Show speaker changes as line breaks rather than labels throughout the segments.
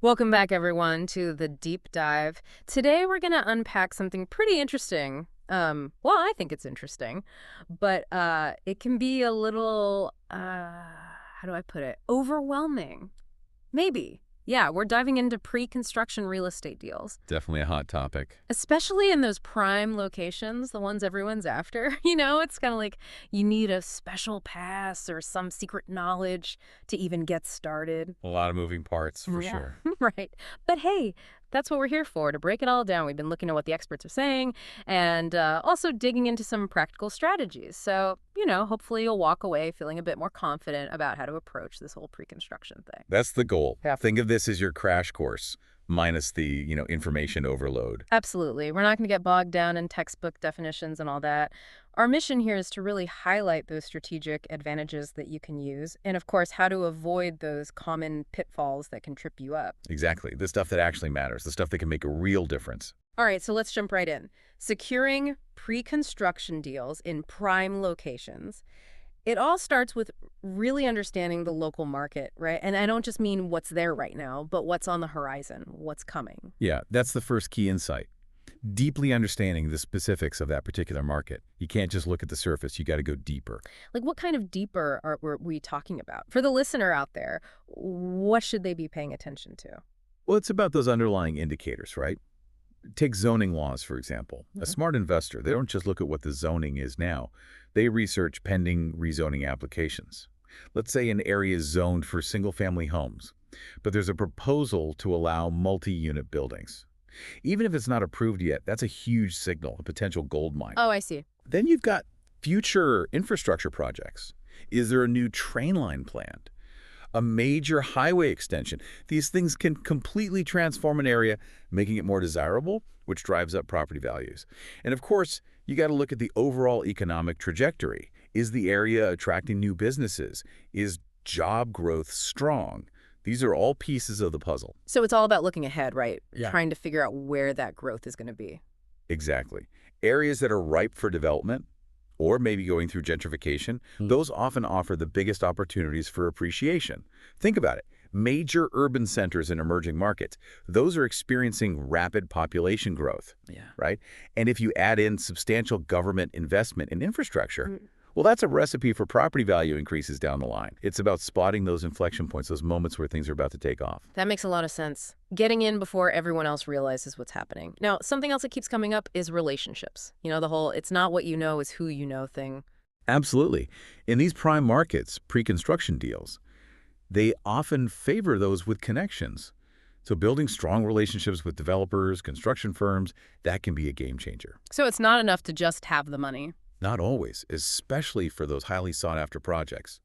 Welcome back, everyone, to the deep dive. Today, we're going to unpack something pretty interesting. Well, I think it's interesting, but it can be a little, how do I put it? Overwhelming. Maybe. Yeah, we're diving into pre-construction real estate deals,
Definitely a hot topic.
especially in those prime locations, the ones everyone's after. It's kind of like you need a special pass or some secret knowledge to even get started.
A lot of moving parts for
Yeah,
sure.
right. But hey, that's what we're here for, to break it all down. We've been looking at what the experts are saying and also digging into some practical strategies. So, hopefully you'll walk away feeling a bit more confident about how to approach this whole pre-construction thing.
That's the goal.
Yeah.
Think of this as your crash course minus the, information overload.
Absolutely. We're not going to get bogged down in textbook definitions and all that. Our mission here is to really highlight those strategic advantages that you can use, and of course, how to avoid those common pitfalls that can trip you up.
Exactly. The stuff that actually matters, the stuff that can make a real difference.
All right, so let's jump right in. Securing pre-construction deals in prime locations. It all starts with really understanding the local market, right? And I don't just mean what's there right now, but what's on the horizon, what's coming.
Yeah, that's the first key insight. Deeply understanding the specifics of that particular market. You can't just look at the surface, you got to go deeper.
Like, what kind of deeper were we talking about? For the listener out there, what should they be paying attention to?
Well, it's about those underlying indicators, right? Take zoning laws, for example. A
Mhm.
smart investor, they don't just look at what the zoning is now. They research pending rezoning applications. Let's say an area is zoned for single-family homes, but there's a proposal to allow multi-unit buildings. Even if it's not approved yet, that's a huge signal, a potential gold mine.
Oh, I see.
Then you've got future infrastructure projects. Is there a new train line planned? A major highway extension? These things can completely transform an area, making it more desirable, which drives up property values. And of course, you got to look at the overall economic trajectory. Is the area attracting new businesses? Is job growth strong? These are all pieces of the puzzle.
So it's all about looking ahead, right?
Yeah.
Trying to figure out where that growth is going to be.
Exactly. Areas that are ripe for development, or maybe going through gentrification, those often offer the biggest opportunities for appreciation. Think about it. Major urban centers in emerging markets, those are experiencing rapid population growth,
Yeah.
right? And if you add in substantial government investment in infrastructure,
Mm.
well, that's a recipe for property value increases down the line. It's about spotting those inflection points, those moments where things are about to take off.
That makes a lot of sense. Getting in before everyone else realizes what's happening. Now, something else that keeps coming up is relationships. The whole it's not what you know, is who you know thing.
Absolutely. In these prime markets, pre-construction deals, they often favor those with connections. So building strong relationships with developers, construction firms, that can be a game changer.
So it's not enough to just have the money.
Not always, especially for those highly sought-after projects.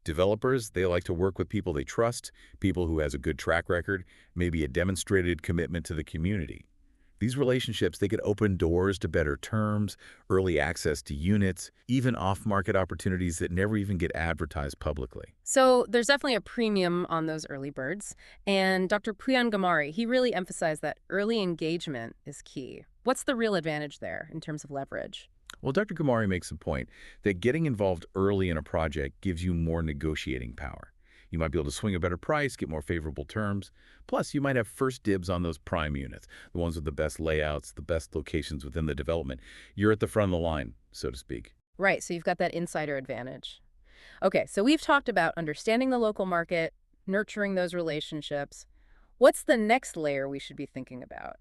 Developers, they like to work with people they trust, people who has a good track record, maybe a demonstrated commitment to the community. These relationships, they could open doors to better terms, early access to units, even off-market opportunities that never even get advertised publicly.
So there's definitely a premium on those early birds. And Dr. Priyan Gamari, he really emphasized that early engagement is key. What's the real advantage there in terms of leverage?
Well, Dr. Kumari makes a point that getting involved early in a project gives you more negotiating power. You might be able to swing a better price, get more favorable terms. Plus, you might have first dibs on those prime units, the ones with the best layouts, the best locations within the development. You're at the front of the line, so to speak.
Right, so you've got that insider advantage. Okay, so we've talked about understanding the local market, nurturing those relationships. What's the next layer we should be thinking about?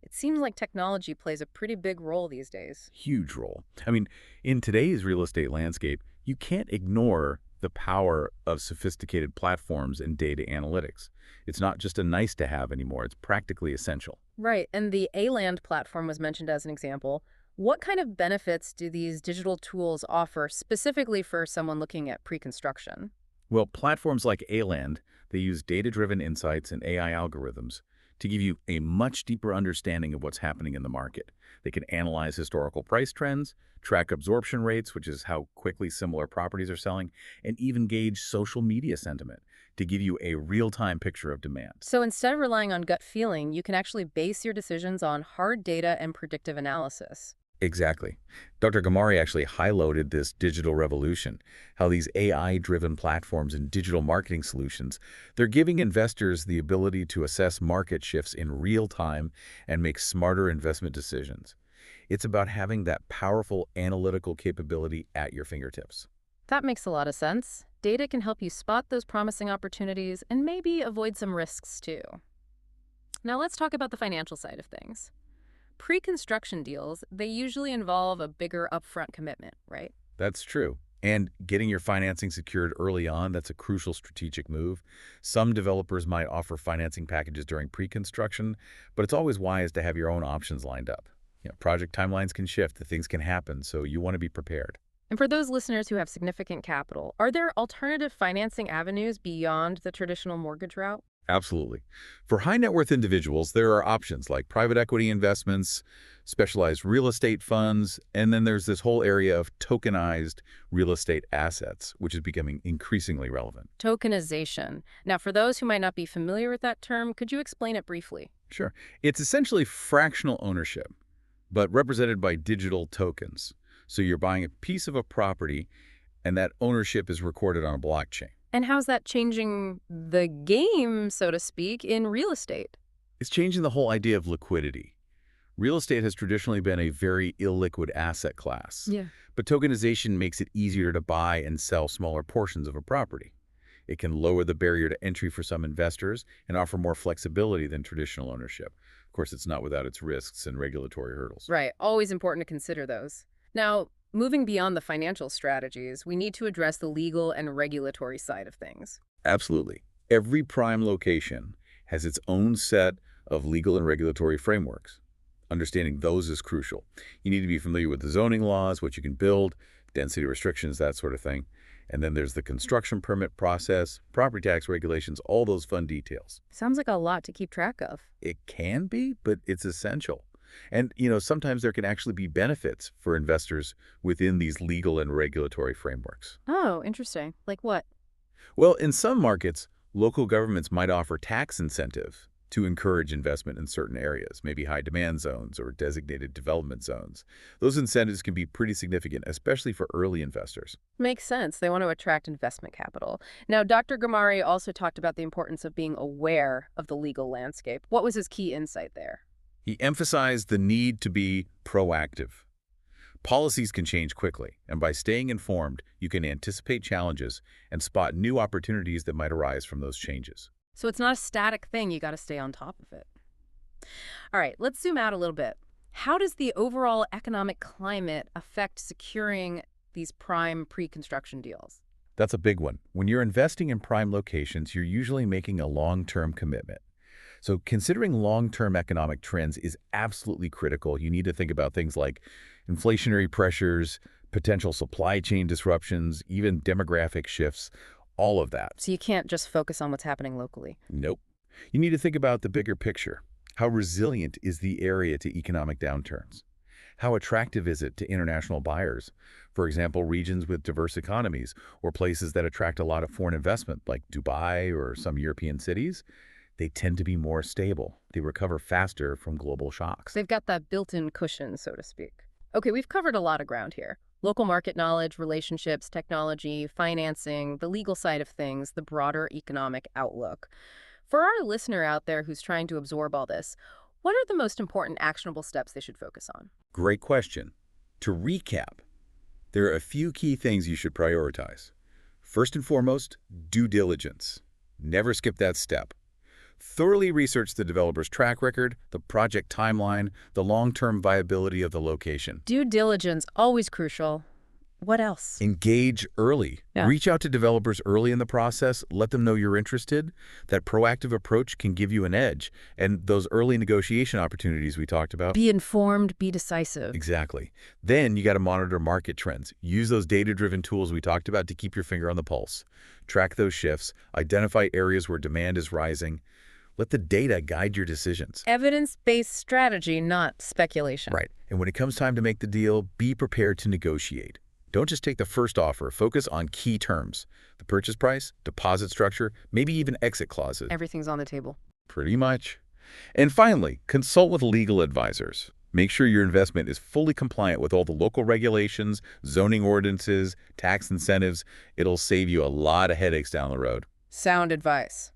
It seems like technology plays a pretty big role these days.
Huge role. I mean, in today's real estate landscape, you can't ignore the power of sophisticated platforms and data analytics. It's not just a nice to have anymore, it's practically essential.
Right, and the A-Land platform was mentioned as an example. What kind of benefits do these digital tools offer specifically for someone looking at pre-construction?
Well, platforms like Aland, they use data-driven insights and AI algorithms to give you a much deeper understanding of what's happening in the market. They can analyze historical price trends, track absorption rates, which is how quickly similar properties are selling, and even gauge social media sentiment to give you a real-time picture of demand.
So instead of relying on gut feeling, you can actually base your decisions on hard data and predictive analysis.
Exactly. Dr. Gamari actually highlighted this digital revolution, how these AI-driven platforms and digital marketing solutions, they're giving investors the ability to assess market shifts in real time and make smarter investment decisions. It's about having that powerful analytical capability at your fingertips.
That makes a lot of sense. Data can help you spot those promising opportunities and maybe avoid some risks too. Now let's talk about the financial side of things. Pre-construction deals, they usually involve a bigger upfront commitment, right?
That's true. And getting your financing secured early on, that's a crucial strategic move. Some developers might offer financing packages during pre-construction, but it's always wise to have your own options lined up. Project timelines can shift, things can happen, so you want to be prepared.
And for those listeners who have significant capital, are there alternative financing avenues beyond the traditional mortgage route?
Absolutely. For high net worth individuals, there are options like private equity investments, specialized real estate funds, and then there's this whole area of tokenized real estate assets, which is becoming increasingly relevant.
Tokenization. Now, for those who might not be familiar with that term, could you explain it briefly?
Sure. It's essentially fractional ownership, but represented by digital tokens. So you're buying a piece of a property, and that ownership is recorded on a blockchain.
And how's that changing the game, so to speak, in real estate?
It's changing the whole idea of liquidity. Real estate has traditionally been a very illiquid asset class,
Yeah.
but tokenization makes it easier to buy and sell smaller portions of a property. It can lower the barrier to entry for some investors and offer more flexibility than traditional ownership. Of course, it's not without its risks and regulatory hurdles.
Right. Always important to consider those. Now, moving beyond the financial strategies, we need to address the legal and regulatory side of things.
Absolutely. Every prime location has its own set of legal and regulatory frameworks. Understanding those is crucial. You need to be familiar with the zoning laws, what you can build, density restrictions, that sort of thing. And then there's the construction permit process, property tax regulations, all those fun details.
Sounds like a lot to keep track of.
It can be, but it's essential. And, sometimes there can actually be benefits for investors within these legal and regulatory frameworks.
Oh, interesting. Like what?
Well, in some markets, local governments might offer tax incentives to encourage investment in certain areas, maybe high demand zones or designated development zones. Those incentives can be pretty significant, especially for early investors.
Makes sense. They want to attract investment capital. Now, Dr. Gamari also talked about the importance of being aware of the legal landscape. What was his key insight there?
He emphasized the need to be proactive. Policies can change quickly, and by staying informed, you can anticipate challenges and spot new opportunities that might arise from those changes.
So it's not a static thing. You got to stay on top of it. All right, let's zoom out a little bit. How does the overall economic climate affect securing these prime pre-construction deals?
That's a big one. When you're investing in prime locations, you're usually making a long-term commitment. So considering long-term economic trends is absolutely critical. You need to think about things like inflationary pressures, potential supply chain disruptions, even demographic shifts, all of that.
So you can't just focus on what's happening locally.
Nope. You need to think about the bigger picture. How resilient is the area to economic downturns? How attractive is it to international buyers? For example, regions with diverse economies or places that attract a lot of foreign investment like Dubai or some European cities. They tend to be more stable. They recover faster from global shocks.
They've got that built-in cushion, so to speak. Okay, we've covered a lot of ground here. Local market knowledge, relationships, technology, financing, the legal side of things, the broader economic outlook. For our listener out there who's trying to absorb all this, what are the most important actionable steps they should focus on?
Great question. To recap, there are a few key things you should prioritize. First and foremost, due diligence. Never skip that step. Thoroughly research the developer's track record, the project timeline, the long-term viability of the location.
Due diligence, always crucial. What else?
Engage early.
Yeah.
Reach out to developers early in the process. Let them know you're interested. That proactive approach can give you an edge. And those early negotiation opportunities we talked about.
Be informed, be decisive.
Exactly. Then you got to monitor market trends. Use those data-driven tools we talked about to keep your finger on the pulse. Track those shifts. Identify areas where demand is rising. Let the data guide your decisions.
Evidence-based strategy, not speculation.
Right. And when it comes time to make the deal, be prepared to negotiate. Don't just take the first offer. Focus on key terms. The purchase price, deposit structure, maybe even exit clauses.
Everything's on the table.
Pretty much. And finally, consult with legal advisors. Make sure your investment is fully compliant with all the local regulations, zoning ordinances, tax incentives. It'll save you a lot of headaches down the road.
Sound advice.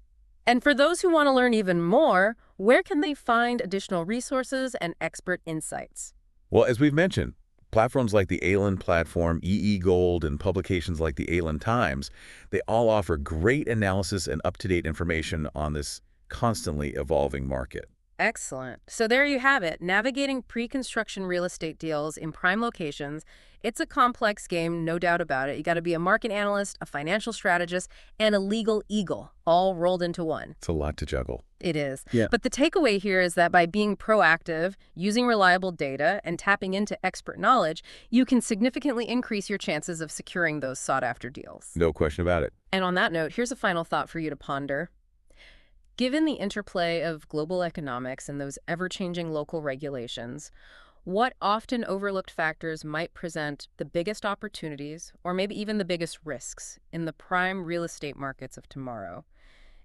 And for those who want to learn even more, where can they find additional resources and expert insights?
Well, as we've mentioned, platforms like the ALAN platform, Gold, and publications like the ALAN Times, they all offer great analysis and up-to-date information on this constantly evolving market.
Excellent. So there you have it, navigating pre-construction real estate deals in prime locations. It's a complex game, no doubt about it. You got to be a market analyst, a financial strategist, and a legal eagle, all rolled into one.
It's a lot to juggle.
It is.
Yeah.
But the takeaway here is that by being proactive, using reliable data, and tapping into expert knowledge, you can significantly increase your chances of securing those sought-after deals.
No question about it.
And on that note, here's a final thought for you to ponder. Given the interplay of global economics and those ever-changing local regulations, what often overlooked factors might present the biggest opportunities, or maybe even the biggest risks, in the prime real estate markets of tomorrow?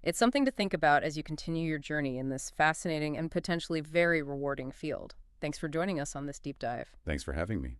It's something to think about as you continue your journey in this fascinating and potentially very rewarding field. Thanks for joining us on this deep dive.
Thanks for having me.